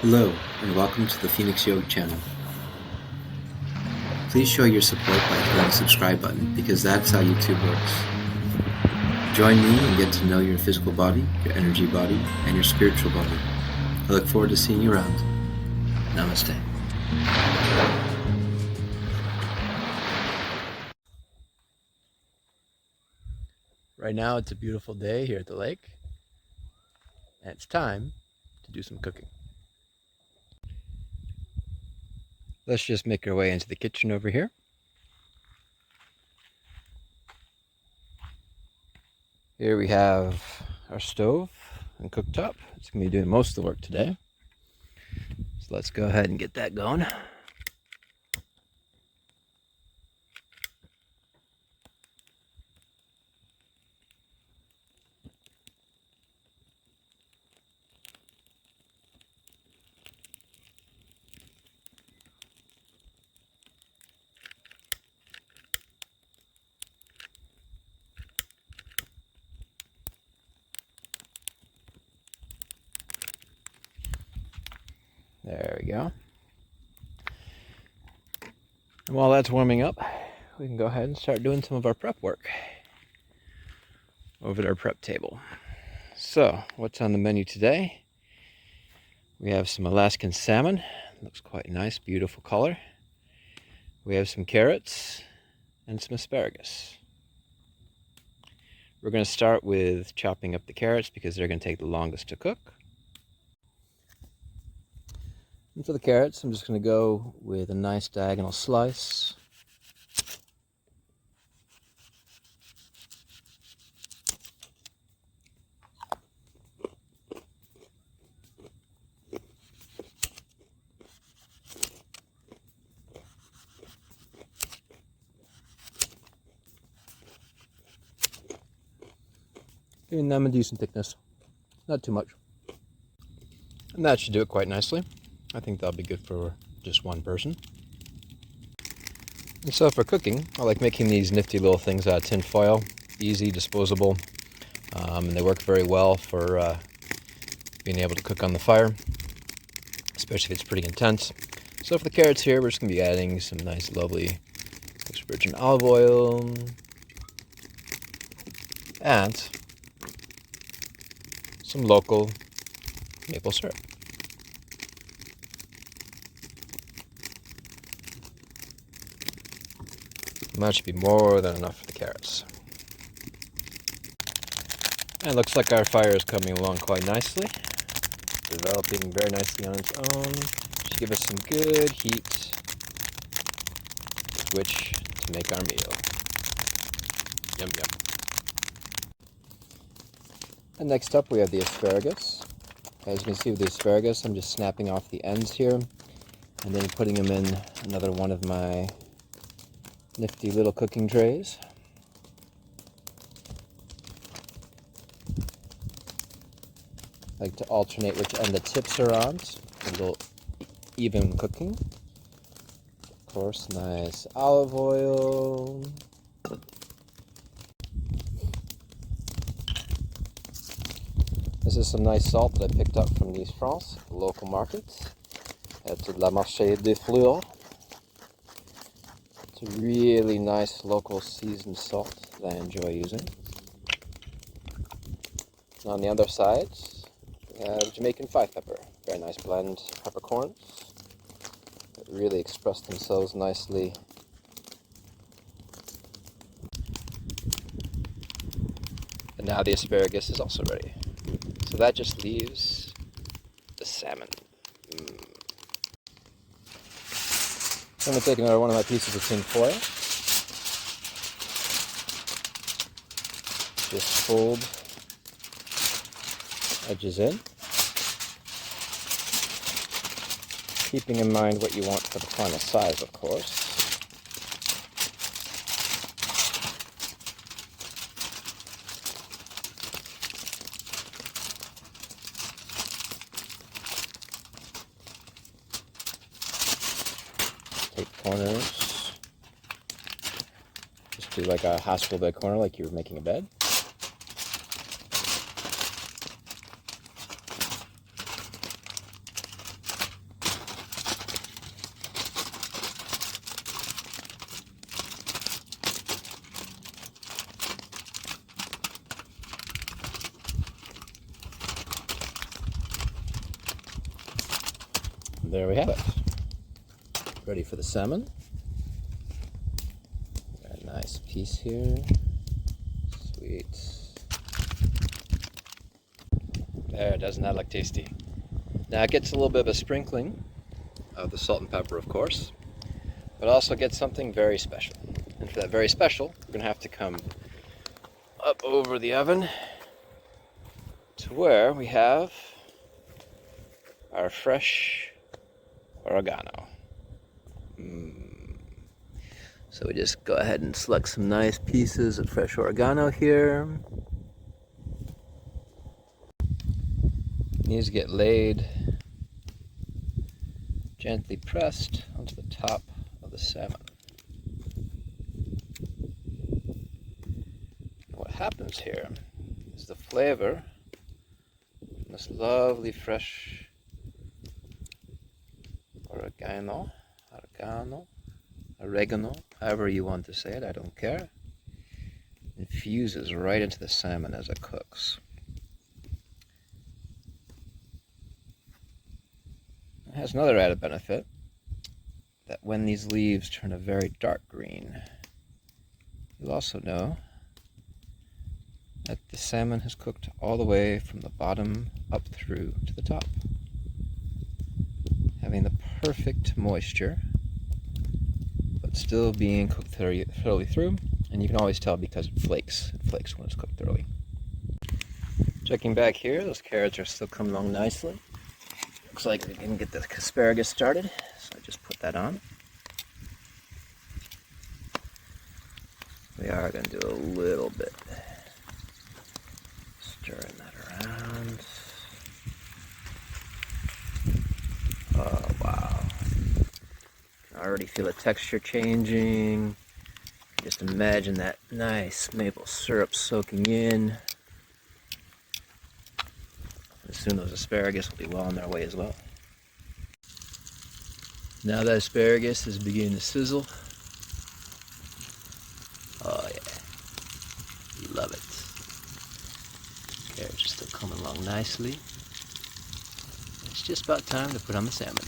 Hello, and welcome to the Phoenix Yogi channel. Please show your support by hitting the subscribe button, because that's how YouTube works. Join me and get to know your physical body, your energy body, and your spiritual body. I look forward to seeing you around. Namaste. Right now it's a beautiful day here at the lake, and it's time to do some cooking. Let's just make our way into the kitchen over here. Here we have our stove and cooktop. It's going to be doing most of the work today. So let's go ahead and get that going. There we go. And while that's warming up, we can go ahead and start doing some of our prep work over at our prep table. So, what's on the menu today? We have some Alaskan salmon. Looks quite nice, beautiful color. We have some carrots and some asparagus. We're going to start with chopping up the carrots because they're going to take the longest to cook. And for the carrots, I'm just going to go with a nice diagonal slice. Giving them a decent thickness, not too much. And that should do it quite nicely. I think that'll be good for just one person. And so for cooking, I like making these nifty little things out of tin foil. Easy, disposable, and they work very well for being able to cook on the fire, especially if it's pretty intense. So for the carrots here, we're just going to be adding some nice, lovely extra virgin olive oil and some local maple syrup. And that should be more than enough for the carrots. And it looks like our fire is coming along quite nicely. Developing very nicely on its own. Should give us some good heat with which to make our meal. Yum yum. And next up we have the asparagus. As you can see with the asparagus, I'm just snapping off the ends here and then putting them in another one of my nifty little cooking trays. I like to alternate which end the tips are on, so a little even cooking. Of course, nice olive oil. This is some nice salt that I picked up from Niçois, the local market, at the Marché des Fleurs. It's a really nice local seasoned salt that I enjoy using. And on the other side, we have Jamaican 5-pepper. Very nice blend of peppercorns that really express themselves nicely. And now the asparagus is also ready. So that just leaves the salmon. I'm going to take another one of my pieces of tin foil. Just fold edges in. Keeping in mind what you want for the final size, of course. Take corners. Just do like a hospital bed corner, like you were making a bed. there we have it. Ready for the salmon. Got a nice piece here. Sweet. There, doesn't that look tasty? Now it gets a little bit of a sprinkling of the salt and pepper, of course, but also gets something very special. And for that very special, we're going to have to come up over the oven to where we have our fresh oregano. So we just go ahead and select some nice pieces of fresh oregano here. Needs to get laid, gently pressed onto the top of the salmon. What happens here is the flavor from this lovely fresh oregano, however you want to say it, I don't care, infuses right into the salmon as it cooks. It has another added benefit, that when these leaves turn a very dark green, you'll also know that the salmon has cooked all the way from the bottom up through to the top, having the perfect moisture, but still being cooked thoroughly through, and you can always tell because it flakes. It flakes when it's cooked thoroughly. Checking back here, those carrots are still coming along nicely. Looks like we can get the asparagus started, so I just put that on. We are going to do a little bit, stirring that around. Oh wow, I already feel the texture changing. Just imagine that nice maple syrup soaking in. Soon those asparagus will be well on their way as well. Now that asparagus is beginning to sizzle. Oh yeah, love it. Carrots are still coming along nicely. It's just about time to put on the salmon.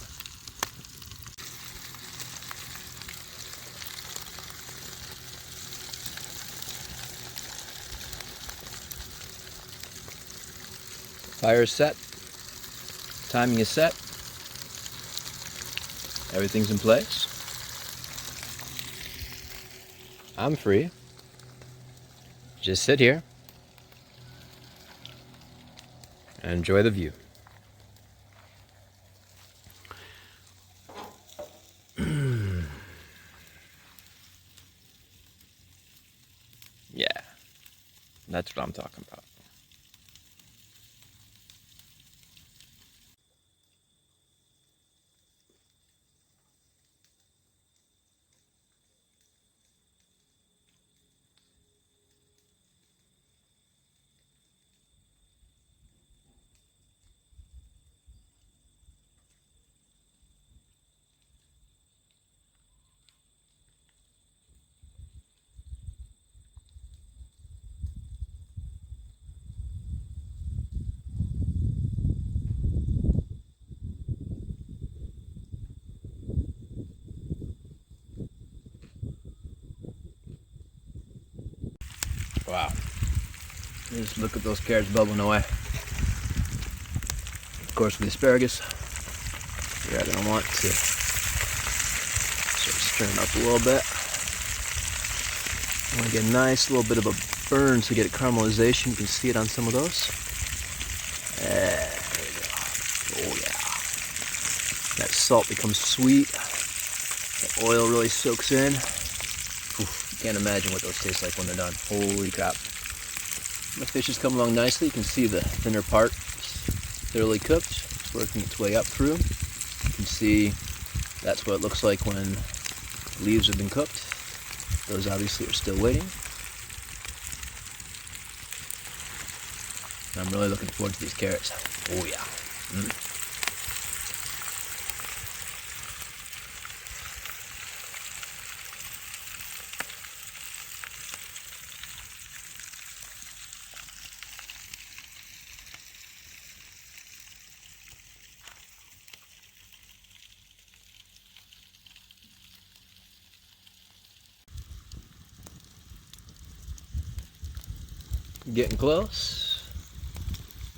Fire is set, timing is set, everything's in place. I'm free. Just sit here and enjoy the view. Yeah, that's what I'm talking about. Wow. Just look at those carrots bubbling away. Of course, with the asparagus, you're going to want to start stirring up a little bit. You want to get a nice little bit of a burn so you get a caramelization. You can see it on some of those. There we go. Oh yeah. That salt becomes sweet. The oil really soaks in. Oof, you can't imagine what those taste like when they're done. Holy crap. The fish has come along nicely. You can see the thinner part is thoroughly cooked. It's working its way up through. You can see that's what it looks like when leaves have been cooked. Those obviously are still waiting. I'm really looking forward to these carrots. Oh yeah. Getting close.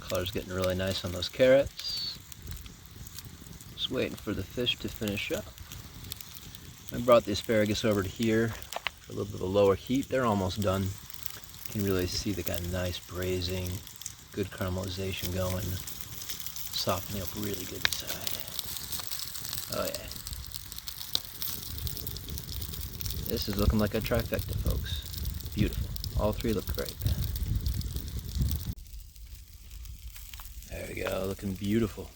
Color's getting really nice on those carrots. Just waiting for the fish to finish up. I brought the asparagus over to here for a little bit of a lower heat. They're almost done. You can really see they got nice braising, good caramelization going, softening up really good inside. Oh yeah. This is looking like a trifecta, folks. Beautiful. All three look great. There we go, looking beautiful.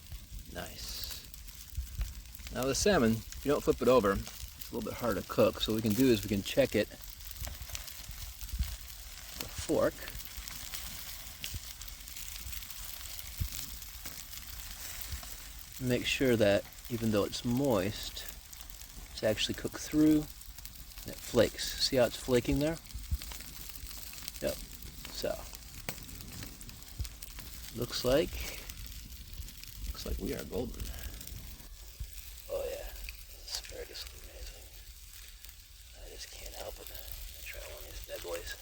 Nice. Now the salmon, if you don't flip it over, it's a little bit hard to cook. So what we can do is we can check it with a fork. Make sure that even though it's moist, it's actually cooked through and it flakes. See how it's flaking there? Yep. So looks like we are golden. Oh yeah, asparagus is amazing. I just can't help it. I'll try one of these bad boys.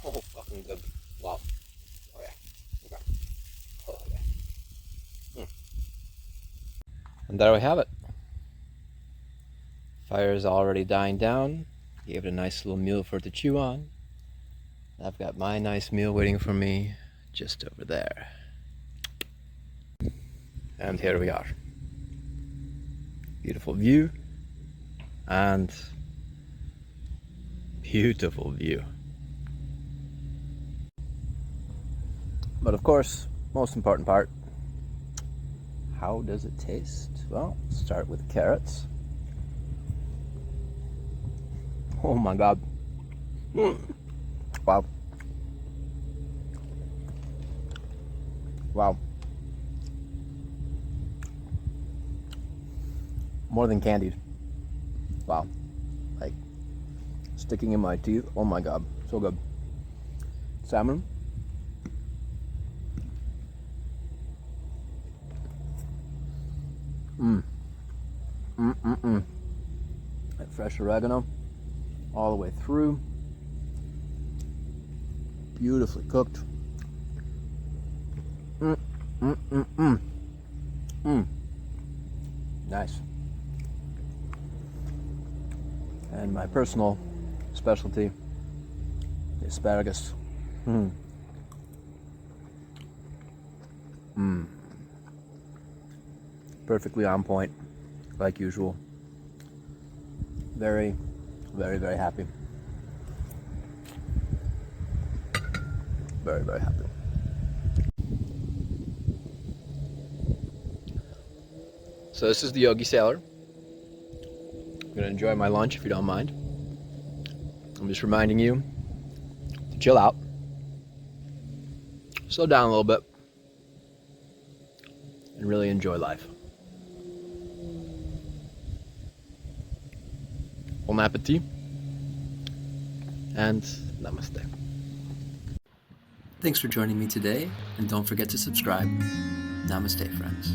Oh, fucking good. Wow. Oh yeah. Okay. Oh yeah. And there we have it. Fire is already dying down. Gave it a nice little meal for it to chew on. I've got my nice meal waiting for me just over there. And here we are. Beautiful view and beautiful view. But of course, most important part, how does it taste? Well, start with carrots. Oh my God. Wow. Wow. More than candied. Wow. Like sticking in my teeth. Oh my God. So good. Salmon. That fresh oregano all the way through. Beautifully cooked. Nice. And my personal specialty, the asparagus. Perfectly on point, like usual. Very, very, very happy. Very, very happy. So this is the Yogi sailor. I'm gonna enjoy my lunch if you don't mind. I'm just reminding you to chill out, slow down a little bit, and really enjoy life. Bon appetit, and namaste. Thanks for joining me today, and don't forget to subscribe. Namaste, friends.